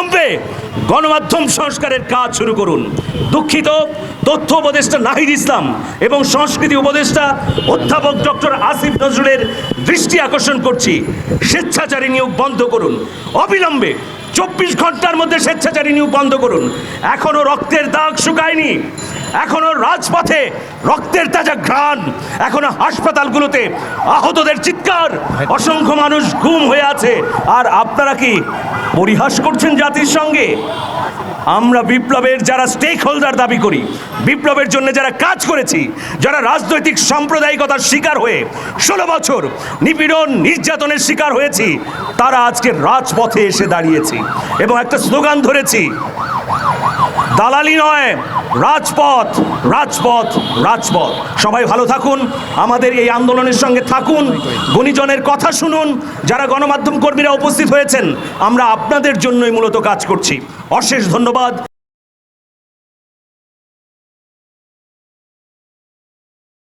অবিলম্বে গণমাধ্যম সংস্কারের কাজ শুরু করুন। দুঃখিত, তথ্য উপদেষ্টা নাহিদ ইসলাম এবং সংস্কৃতি উপদেষ্টা অধ্যাপক ডক্টর আসিফ নজরুলের দৃষ্টি আকর্ষণ করছি, স্বেচ্ছাচারী নিয়োগ বন্ধ করুন অবিলম্বে। 24 ঘন্টার মধ্যে স্বেচ্ছাচারী নিয়োগ বন্ধ করুন। এখনো রক্তের দাগ শুকায়নি, এখনো রাজপথে রক্তের তাজা ঘ্রাণ, এখনো হাসপাতালগুলোতে আহতদের চিৎকার, অসংখ্য মানুষ গুম হয়ে আছে। আর আপনারা কি পরিহাস করছেন জাতির সঙ্গে? আমরা বিপ্লবের যারা স্টেক হোল্ডার দাবি করি, বিপ্লবের জন্য যারা কাজ করেছি, যারা রাজনৈতিক সাম্প্রদায়িকতার শিকার হয়ে 16 বছর নিপীড়ন নির্যাতনের শিকার হয়েছি, তারা আজকে রাজপথে এসে দাঁড়িয়েছি এবং একটা স্লোগান ধরেছি, দালালি নয়, রাজপথ, রাজপথ, রাজপথ। সবাই ভালো থাকুন, আমাদের এই আন্দোলনের সঙ্গে থাকুন, গুণীজনের কথা শুনুন। যারা গণমাধ্যম কর্মীরা উপস্থিত হয়েছেন, আমরা আপনাদের জন্যই মূলত কাজ করছি। অশেষ ধন্যবাদ।